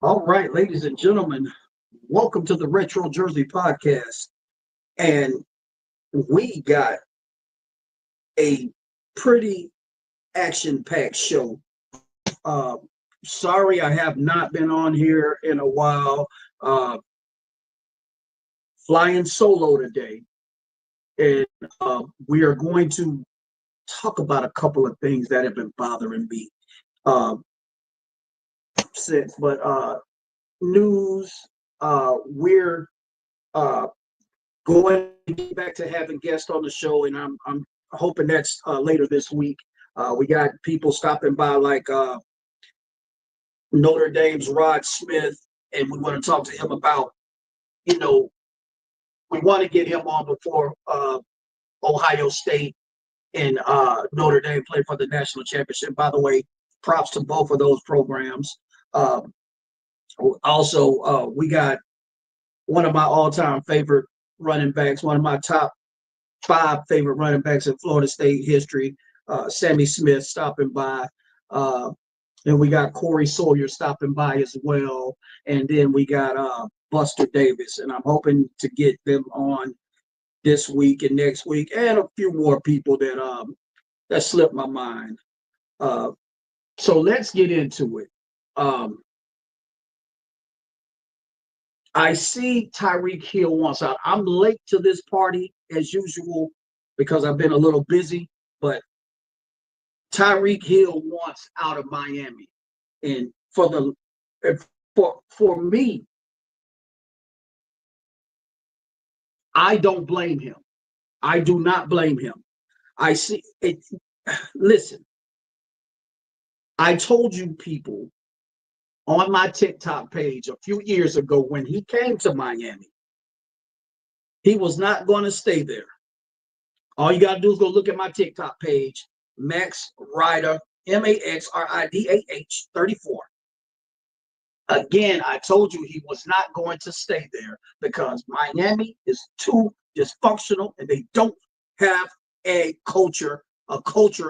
All right, ladies and gentlemen, welcome to the Retro Jersey Podcast. And we got a pretty action packed show. Uh, Sorry, I have not been on here in a while. Uh, Flying solo today. And we are going to talk about a couple of things that have been bothering me uh, since. But news, we're uh, going to get back to having guests on the show, and I'm hoping that's later this week. We got people stopping by like Notre Dame's Rod Smith, and we want to talk to him about, you know, we want to get him on before Ohio State and Notre Dame play for the national championship. By the way, props to both of those programs. Uh, we got one of my all-time favorite running backs, one of my top five favorite running backs in Florida State history, Sammy Smith stopping by. And we got Corey Sawyer stopping by as well. And then we got Buster Davis. And I'm hoping to get them on this week and next week, and a few more people that slipped my mind. So let's get into it. I see Tyreek Hill wants out. I'm late to this party as usual because I've been a little busy, but Tyreek Hill wants out of Miami. And for me, I don't blame him. I do not blame him. I see it. Listen, I told you people on my TikTok page a few years ago when he came to Miami, he was not going to stay there. All you got to do is go look at my TikTok page, Max Rider, MAXRIDAH 34. Again, I told you he was not going to stay there because Miami is too dysfunctional and they don't have a culture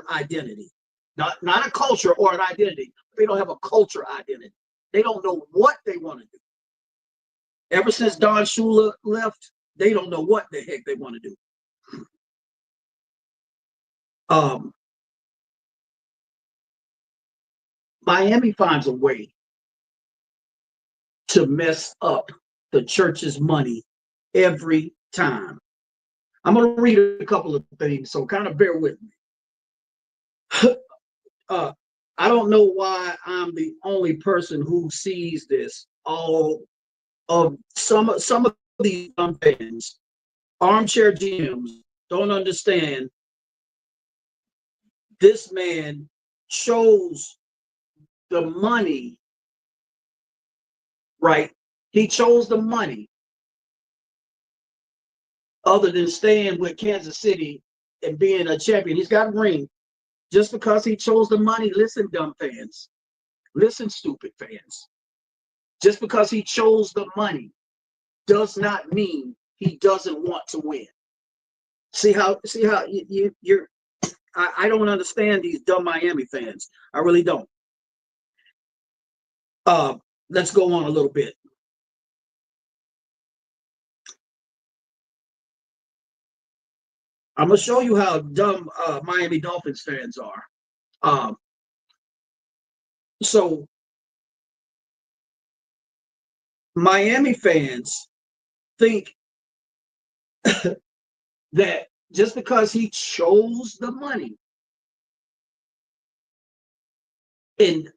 identity. Not a culture or an identity. They don't have a culture identity. They don't know what they want to do. Ever since Don Shula left, they don't know what the heck they want to do. Miami finds a way to mess up the church's money every time. I'm going to read a couple of things, so kind of bear with me. I don't know why I'm the only person who sees this. All of some of these fans, armchair GMs, don't understand. This man chose the money, right? He chose the money other than staying with Kansas City and being a champion. He's got a ring just because he chose the money. Listen, dumb fans. Listen, stupid fans. Just because he chose the money does not mean he doesn't want to win. See how you're. I don't understand these dumb Miami fans. I really don't. Let's go on a little bit. I'm gonna show you how dumb Miami Dolphins fans are. So Miami fans think that just because he chose the money and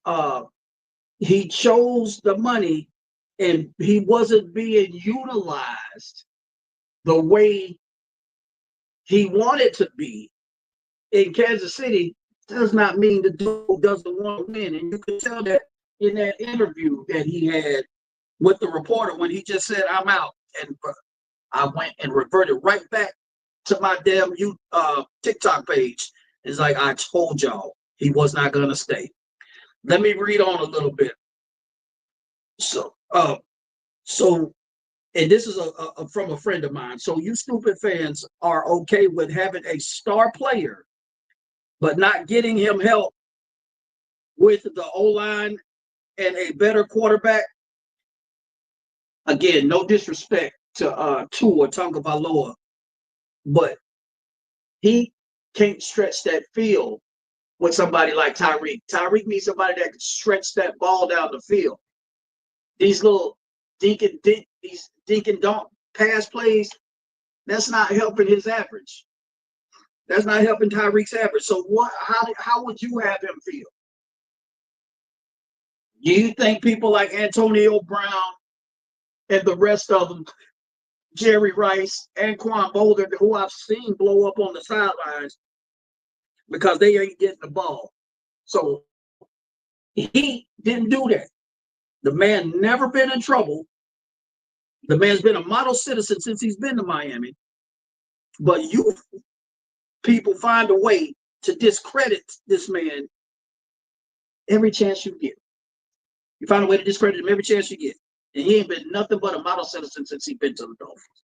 he chose the money and he wasn't being utilized the way he wanted to be in Kansas City, does not mean the dude doesn't want to win. And you can tell that in that interview that he had with the reporter when he just said, I'm out. And I went and reverted right back to my damn TikTok page. It's like, I told y'all he was not going to stay. Let me read on a little bit. So, and this is from a friend of mine. So you stupid fans are okay with having a star player, but not getting him help with the O-line and a better quarterback. Again, no disrespect to Tua Tagovailoa, but he can't stretch that field with somebody like Tyreek. Tyreek needs somebody that can stretch that ball down the field. These little these dink and dunk pass plays, that's not helping his average. That's not helping Tyreek's average. So what? How would you have him feel? Do you think people like Antonio Brown and the rest of them, Jerry Rice and Quan Boulder, who I've seen blow up on the sidelines because they ain't getting the ball? So he didn't do that. The man never been in trouble. The man's been a model citizen since he's been to Miami. But you people find a way to discredit this man every chance you get. You find a way to discredit him every chance you get. And he ain't been nothing but a model citizen since he's been to the Dolphins.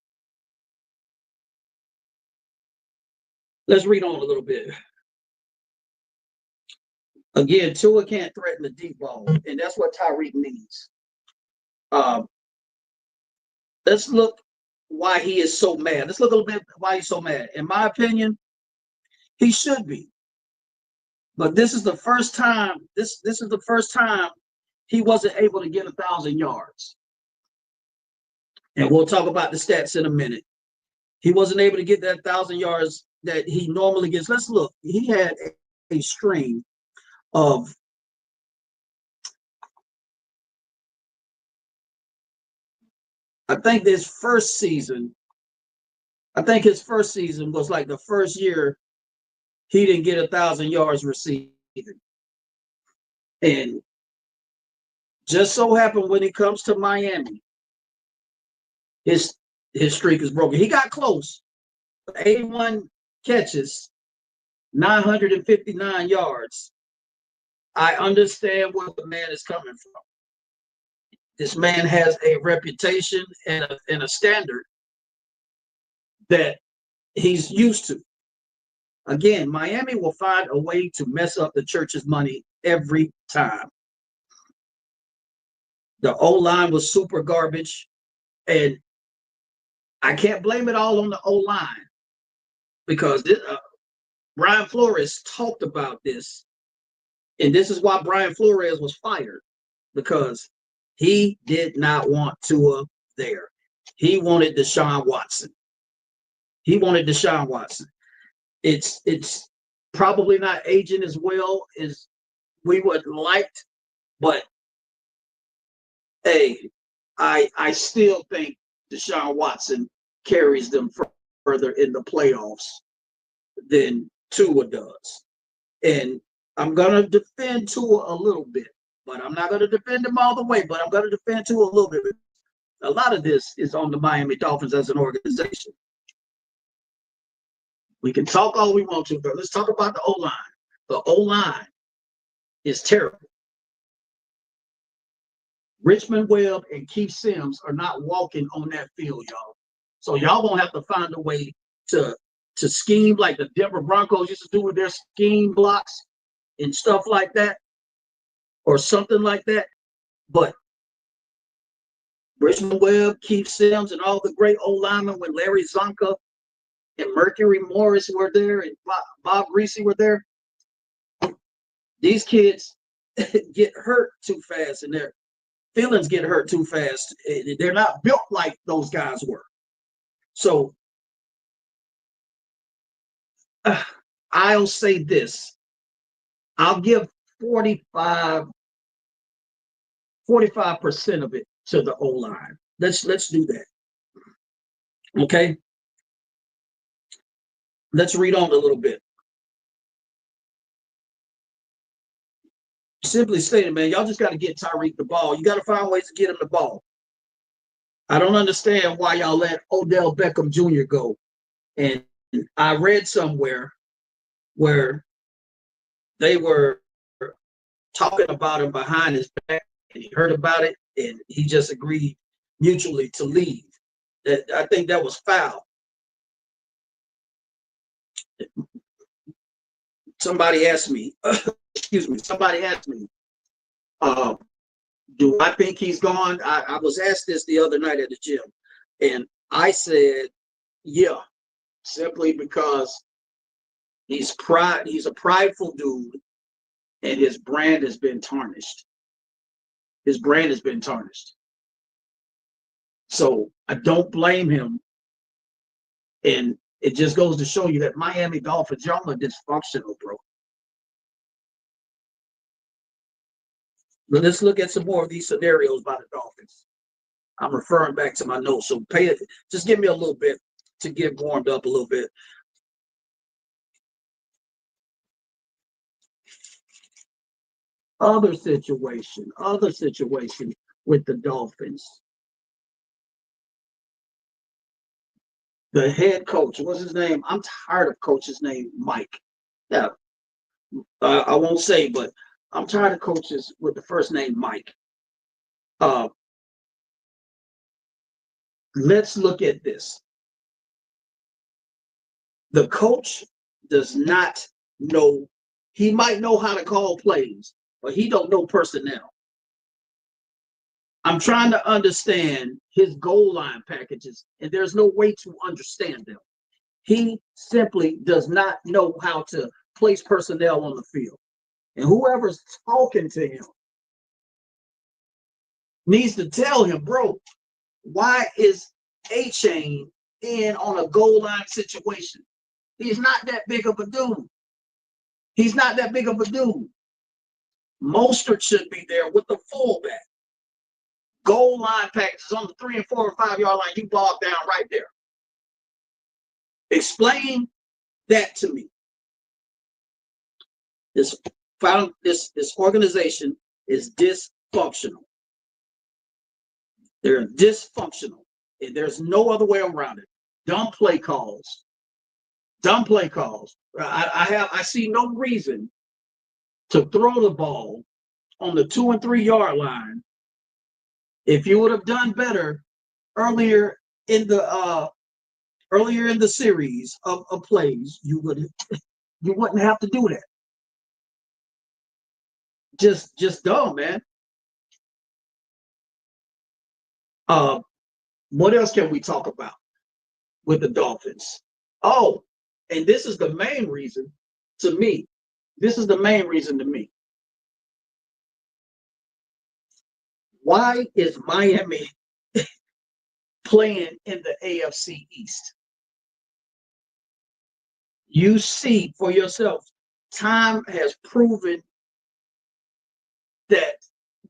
Let's read on a little bit. Again, Tua can't threaten the deep ball, and that's what Tyreek needs. Let's look why he is so mad. Let's look a little bit why he's so mad. In my opinion, he should be. But this is the first time. This is the first time he wasn't able to get 1,000 yards. And we'll talk about the stats in a minute. He wasn't able to get that 1,000 yards that he normally gets. Let's look. He had a string of I think his first season was like the first year he didn't get 1,000 yards receiving. And just so happened when it comes to Miami, his streak is broken. He got close. 81 catches, 959 yards. I understand where the man is coming from. This man has a reputation and a standard that he's used to. Again, Miami will find a way to mess up the church's money every time. The O-line was super garbage, and I can't blame it all on the O-line because Brian Flores talked about this, and this is why Brian Flores was fired, because he did not want Tua there. He wanted Deshaun Watson. It's probably not aging as well as we would like, but hey, I still think Deshaun Watson carries them further in the playoffs than Tua does. And I'm going to defend Tua a little bit, but I'm not going to defend him all the way, but I'm going to defend Tua a little bit. A lot of this is on the Miami Dolphins as an organization. We can talk all we want to, but let's talk about the O-line. The O-line is terrible. Richmond Webb and Keith Sims are not walking on that field, y'all. So y'all gonna have to find a way to scheme like the Denver Broncos used to do with their scheme blocks and stuff like that, or something like that. But Richmond Webb, Keith Sims, and all the great O-linemen when Larry Zonka and Mercury Morris were there and Bob Reese were there, these kids get hurt too fast and their feelings get hurt too fast. They're not built like those guys were. So I'll say this. I'll give 45% of it to the O-line. Let's do that. Okay. Let's read on a little bit. Simply stated, man, y'all just got to get Tyreek the ball. You got to find ways to get him the ball. I don't understand why y'all let Odell Beckham Jr. go. And I read somewhere where they were talking about him behind his back, and he heard about it, and he just agreed mutually to leave. I think that was foul. Somebody asked me, Do I think he's gone? I was asked this the other night at the gym, and I said, yeah, simply because he's a prideful dude, and his brand has been tarnished. His brand has been tarnished. So I don't blame him. And it just goes to show you that Miami Dolphins, y'all are dysfunctional, bro. But let's look at some more of these scenarios by the Dolphins. I'm referring back to my notes. So pay it. Just give me a little bit to get warmed up a little bit. Other situation with the Dolphins. The head coach, what's his name? I'm tired of coach's name, Mike. Yeah, I won't say, but I'm tired of coaches with the first name Mike. Uh, let's look at this. The coach does not know. He might know how to call plays, but he don't know personnel. I'm trying to understand his goal line packages, and there's no way to understand them. He simply does not know how to place personnel on the field. And whoever's talking to him needs to tell him, bro, why is A-Chain in on a goal line situation? He's not that big of a dude. He's not that big of a dude. Mostert should be there with the fullback. Goal line packages on the 3 and 4 and 5 yard line, you bogged down right there. Explain that to me. This organization is dysfunctional. They're dysfunctional. And there's no other way around it. Dumb play calls. Dumb play calls. I see no reason to throw the ball on the 2 and 3 yard line. If you would have done better earlier in the series of plays, you wouldn't have to do that. Just dumb, man. What else can we talk about with the Dolphins? Oh, and this is the main reason to me. This is the main reason to me. Why is Miami playing in the AFC East? You see for yourself, time has proven that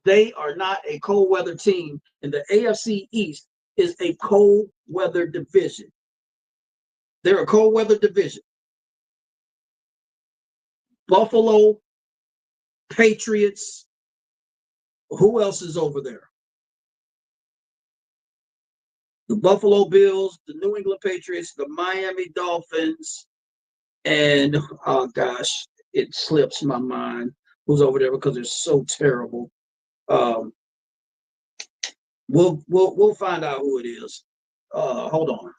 they are not a cold weather team, and the AFC East is a cold weather division. They're a cold weather division. Buffalo, Patriots. Who else is over there? The Buffalo Bills, the New England Patriots, the Miami Dolphins, and oh gosh, it slips my mind who's over there because they're so terrible. We'll find out who it is. Hold on.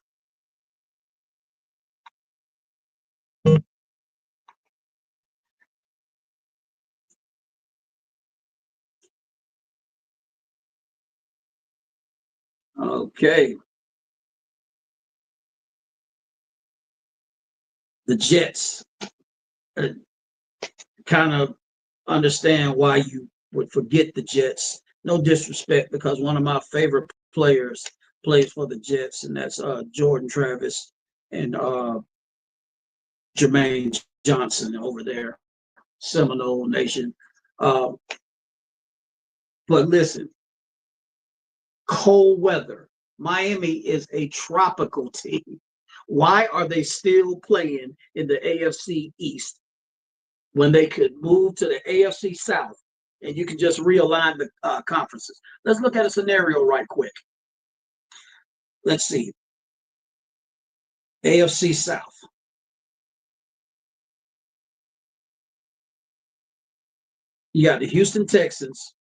Okay. The Jets. Kind of understand why you would forget the Jets. No disrespect, because one of my favorite players plays for the Jets, and that's Jordan Travis and Jermaine Johnson over there, Seminole Nation. But listen, cold weather. Miami is a tropical team. Why are they still playing in the AFC East when they could move to the AFC South and you can just realign the conferences? Let's look at a scenario right quick. Let's see. AFC South. You got the Houston Texans,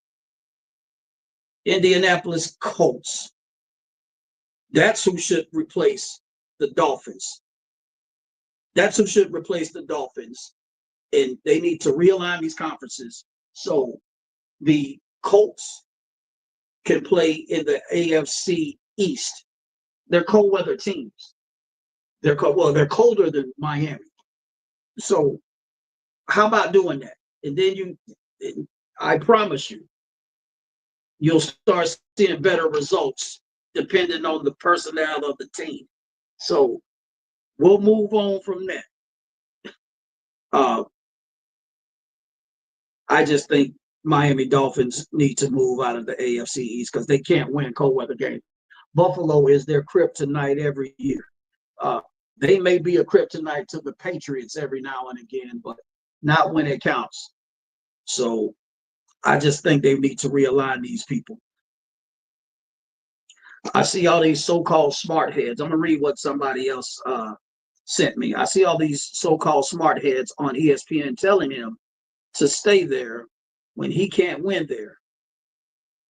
Indianapolis Colts. That's who should replace the Dolphins. That's who should replace the Dolphins. And they need to realign these conferences. So the Colts can play in the AFC East. They're cold weather teams. They're they're colder than Miami. So how about doing that? And then I promise you, you'll start seeing better results depending on the personnel of the team. So we'll move on from that. I just think Miami Dolphins need to move out of the AFC East because they can't win cold weather games. Buffalo is their kryptonite every year. They may be a kryptonite to the Patriots every now and again, but not when it counts. So I just think they need to realign these people. I see all these so-called smart heads. I'm going to read what somebody else sent me. I see all these so-called smart heads on ESPN telling him to stay there when he can't win there.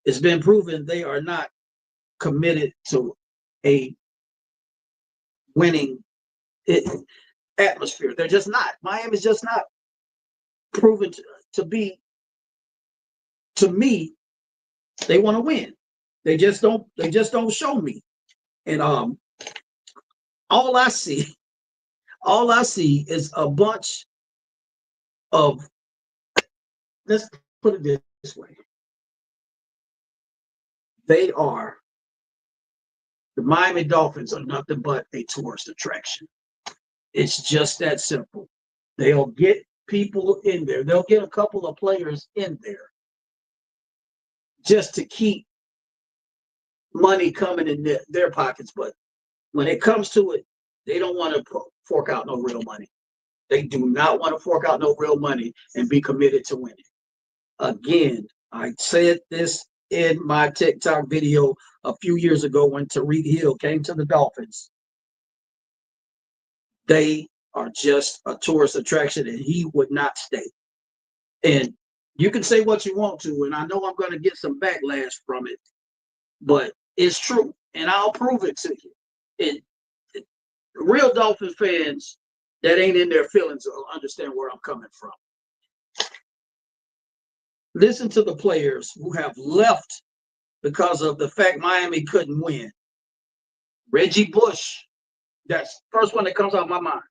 It's been proven they are not committed to a winning atmosphere. They're just not. Miami's just not proven to be. To me, they want to win. They just don't. They just don't show me. And all I see is a bunch of. Let's put it this way. The Miami Dolphins are nothing but a tourist attraction. It's just that simple. They'll get people in there. They'll get a couple of players in there just to keep money coming in their pockets. But when it comes to it, they don't want to fork out no real money. They do not want to fork out no real money and be committed to winning. Again, I said this in my TikTok video a few years ago when Treek Hill came to the Dolphins. They are just a tourist attraction, and he would not stay. And you can say what you want to, and I know I'm going to get some backlash from it, but it's true, and I'll prove it to you. Real Dolphin fans that ain't in their feelings will understand where I'm coming from. Listen to the players who have left because of the fact Miami couldn't win. Reggie Bush, that's the first one that comes out of my mind.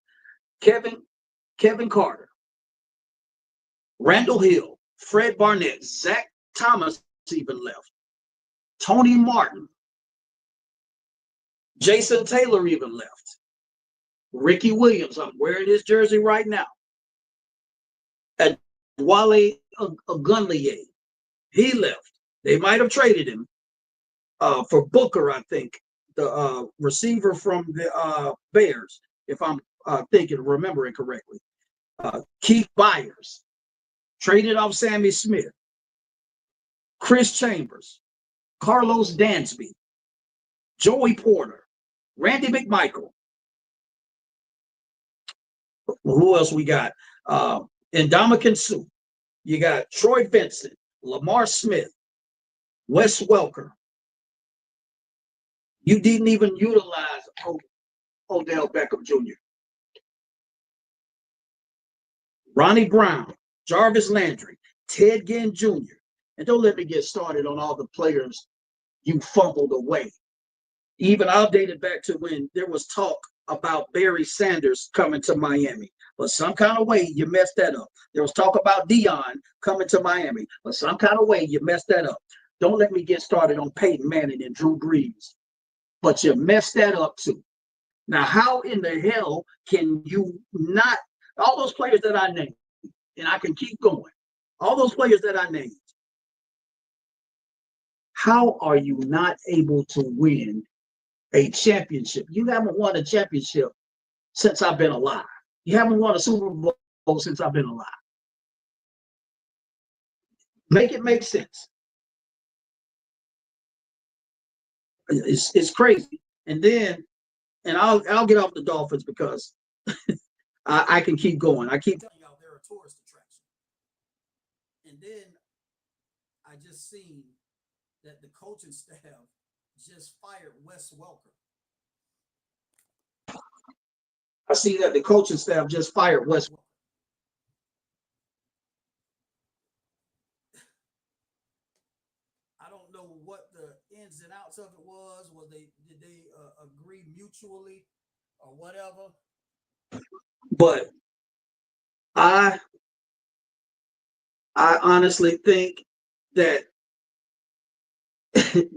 Kevin Carter, Randall Hill, Fred Barnett, Zach Thomas even left. Tony Martin, Jason Taylor even left. Ricky Williams, I'm wearing his jersey right now. And Wale Ogunleye, he left. They might have traded him for Booker, I think, the receiver from the Bears, if I'm remembering correctly. Keith Byers traded off Sammy Smith. Chris Chambers, Carlos Dansby, Joey Porter, Randy McMichael. Who else we got? Ndamukong Suh. You got Troy Vincent, Lamar Smith, Wes Welker. You didn't even utilize Odell Beckham Jr. Ronnie Brown, Jarvis Landry, Ted Ginn Jr. And don't let me get started on all the players you fumbled away. Even I'll date it back to when there was talk about Barry Sanders coming to Miami, but some kind of way you messed that up. There was talk about Dion coming to Miami, but some kind of way you messed that up. Don't let me get started on Peyton Manning and Drew Brees, but you messed that up too. Now, how in the hell can you not, all those players that I named, and I can keep going, all those players that I named, how are you not able to win a championship? You haven't won a championship since I've been alive. You haven't won a Super Bowl since I've been alive. Make it make sense. It's crazy. And then, and I'll get off the Dolphins because I can keep going. I keep telling y'all they're a tourist attraction. And then I just seen that the coaching staff just fired Wes Welker. I see that the coaching staff just fired Wes Welker. I I don't know what the ins and outs of it was. Was they did they agree mutually or whatever? But I I honestly think that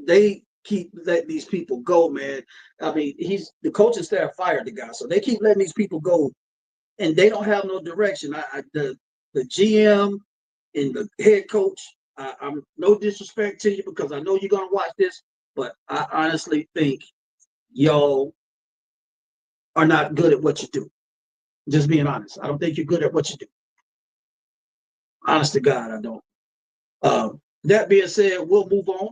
they keep letting these people go, man. I mean, he's the coaching staff fired the guy, so they keep letting these people go, and they don't have no direction. The GM and the head coach. I'm no disrespect to you because I know you're gonna watch this, but I honestly think y'all are not good at what you do. Just being honest, I don't think you're good at what you do. Honest to God, I don't. That being said, we'll move on.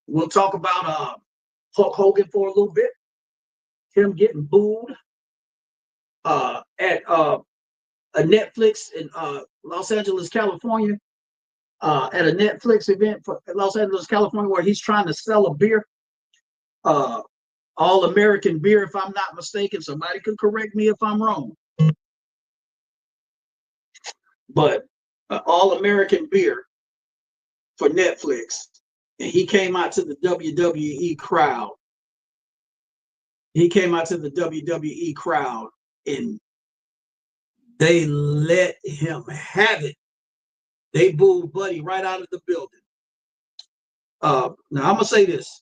We'll talk about Hulk Hogan for a little bit. Him getting booed at a Netflix in Los Angeles, California, at a Netflix event for Los Angeles, California, where he's trying to sell a beer, uh, all American beer, if I'm not mistaken. Somebody could correct me if I'm wrong, but all American beer for Netflix. And he came out to the WWE crowd. He came out to the WWE crowd and they let him have it. They booed Buddy right out of the building. Now I'm gonna say this: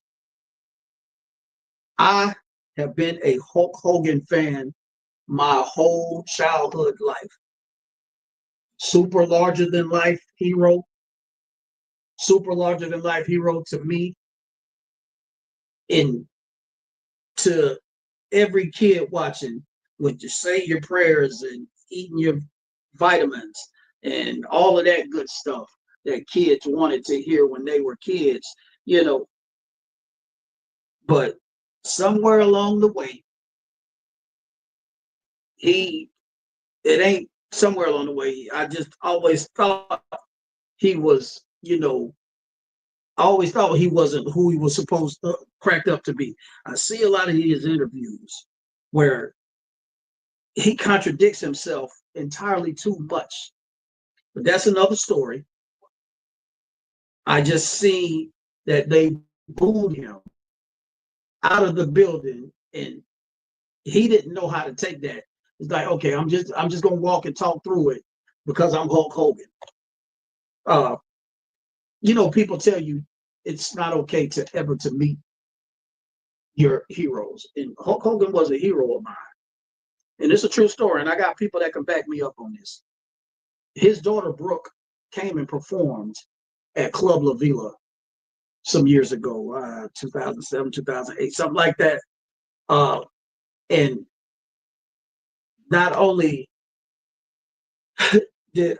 I have been a Hulk Hogan fan my whole childhood life. Super larger than life hero, super larger than life hero to me, and to every kid watching. When you say your prayers and eating your vitamins and all of that good stuff that kids wanted to hear when they were kids, you know, but somewhere along the way, he it ain't somewhere along the way. I just always thought he was, I always thought he wasn't who he was supposed to cracked up to be. I see a lot of his interviews where he contradicts himself entirely too much. But that's another story. I just see that they booed him out of the building and he didn't know how to take that. It's like, okay, I'm just gonna walk and talk through it because I'm Hulk Hogan. Uh, people tell you it's not okay to ever to meet your heroes. And Hulk Hogan was a hero of mine. And it's a true story. And I got people that can back me up on this. His daughter Brooke came and performed at Club La Vila some years ago, 2007, 2008, something like that. And not only did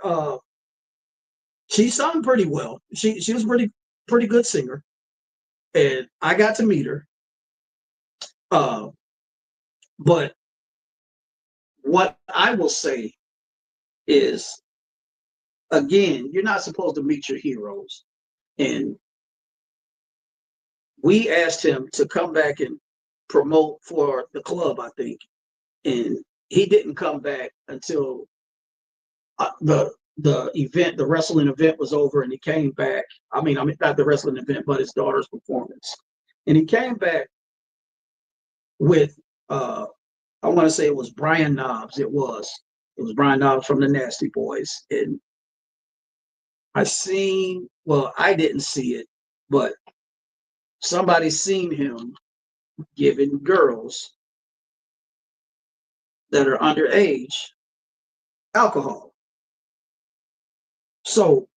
she sung pretty well, she was pretty good singer, and I got to meet her. Uh, but what I will say is, again, you're not supposed to meet your heroes, and we asked him to come back and promote for the club, I think, and he didn't come back until the event, the wrestling event was over, and he came back. I mean, not the wrestling event, but his daughter's performance, and he came back with I want to say it was Brian Knobs. It was Brian Knobs from the Nasty Boys, and I didn't see it, but somebody seen him giving girls that are underage alcohol. So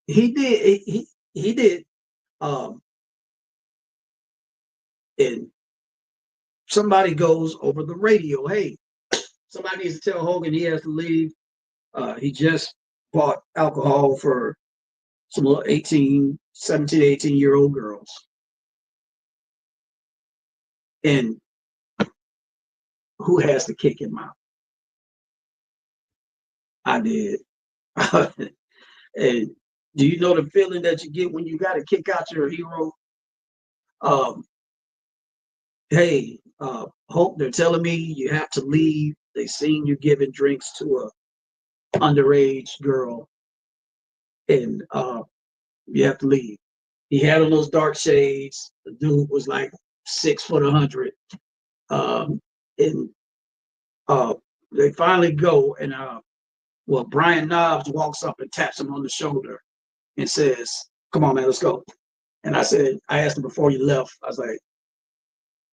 he did, um, and somebody goes over the radio, hey, somebody needs to tell Hogan he has to leave. He just bought alcohol for some little 18, 17, 18-year-old girls. And who has to kick him out? I did. And do you know the feeling that you get when you got to kick out your hero? Um, hey, Hope, they're telling me you have to leave. They seen you giving drinks to a underage girl, and You have to leave. He had on those dark shades. The dude was like 6'100". And they finally go, and well, Brian Knobs walks up and taps him on the shoulder and says, "Come on, man, let's go." And I asked him before you left, I was like,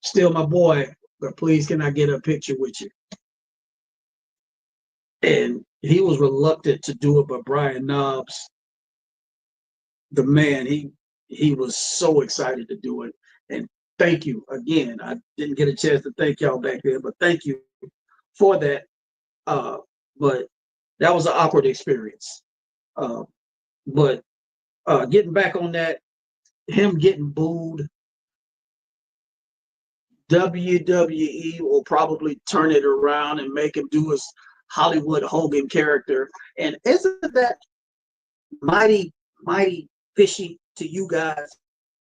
"Still my boy, but please can I get a picture with you?" And he was reluctant to do it, but Brian Knobs, the man, he was so excited to do it. And thank you again. I didn't get a chance to thank y'all back then, but thank you for that. But that was an awkward experience. But getting back on that, him getting booed, WWE will probably turn it around and make him do his Hollywood Hogan character. And isn't that mighty, mighty fishy to you guys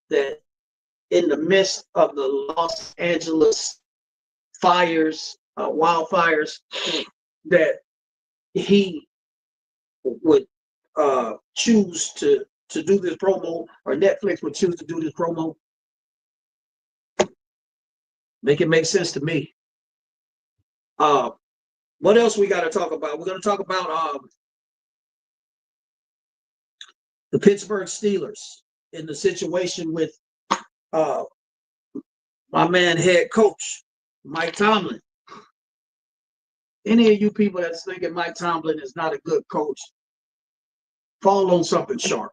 that in the midst of the Los Angeles fires, wildfires, that he would choose to do this promo, or Netflix would choose to do this promo? Make it make sense to me. What else we got to talk about? We're going to talk about the Pittsburgh Steelers in the situation with my man, head coach Mike Tomlin. Any of you people that's thinking Mike Tomlin is not a good coach, fall on something sharp.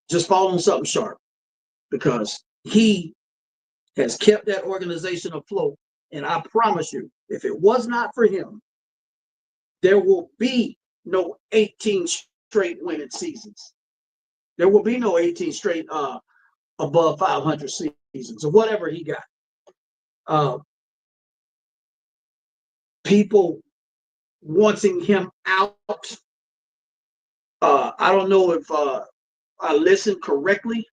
Just fall on something sharp, because he has kept that organization afloat. And I promise you, if it was not for him, there will be no 18 straight winning seasons. There will be no 18 straight above 500 seasons, or whatever he got. People wanting him out. I don't know if I listened correctly.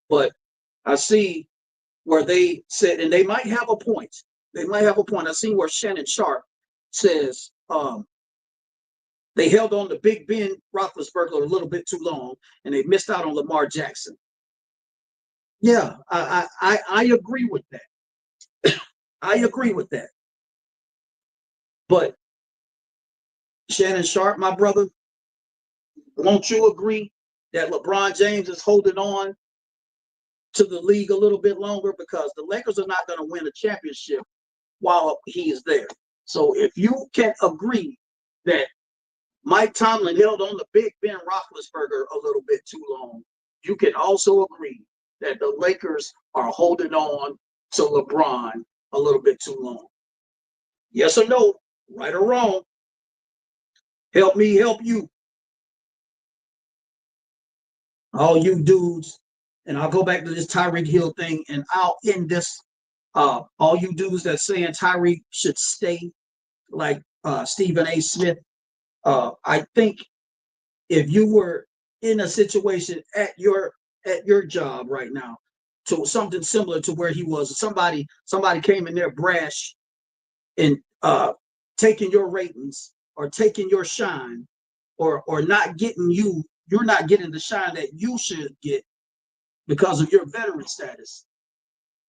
But I see where they said, and they might have a point. I see where Shannon Sharp says they held on to Big Ben Roethlisberger a little bit too long, and they missed out on Lamar Jackson. Yeah, I agree with that. I agree with that. But Shannon Sharp, my brother, won't you agree that LeBron James is holding on to the league a little bit longer, because the Lakers are not going to win a championship while he is there? So if you can agree that Mike Tomlin held on to Big Ben Roethlisberger a little bit too long, you can also agree that the Lakers are holding on to LeBron a little bit too long. Yes or no, right or wrong? Help me help you. All you dudes, and I'll go back to this Tyreek Hill thing, and I'll end this. All you dudes that saying Tyreek should stay, like Stephen A. Smith, I think if you were in a situation at your job right now, to something similar to where he was, somebody came in there brash and taking your ratings, or taking your shine, or not getting you're not getting the shine that you should get because of your veteran status,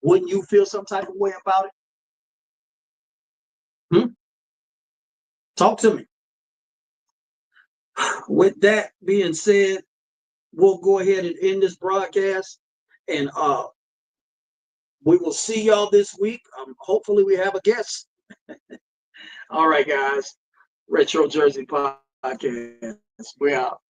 wouldn't you feel some type of way about it? Talk to me. With that being said, we'll go ahead and end this broadcast, and we will see y'all this week. Hopefully we have a guest. All right, guys. Retro Jersey Podcast. We out.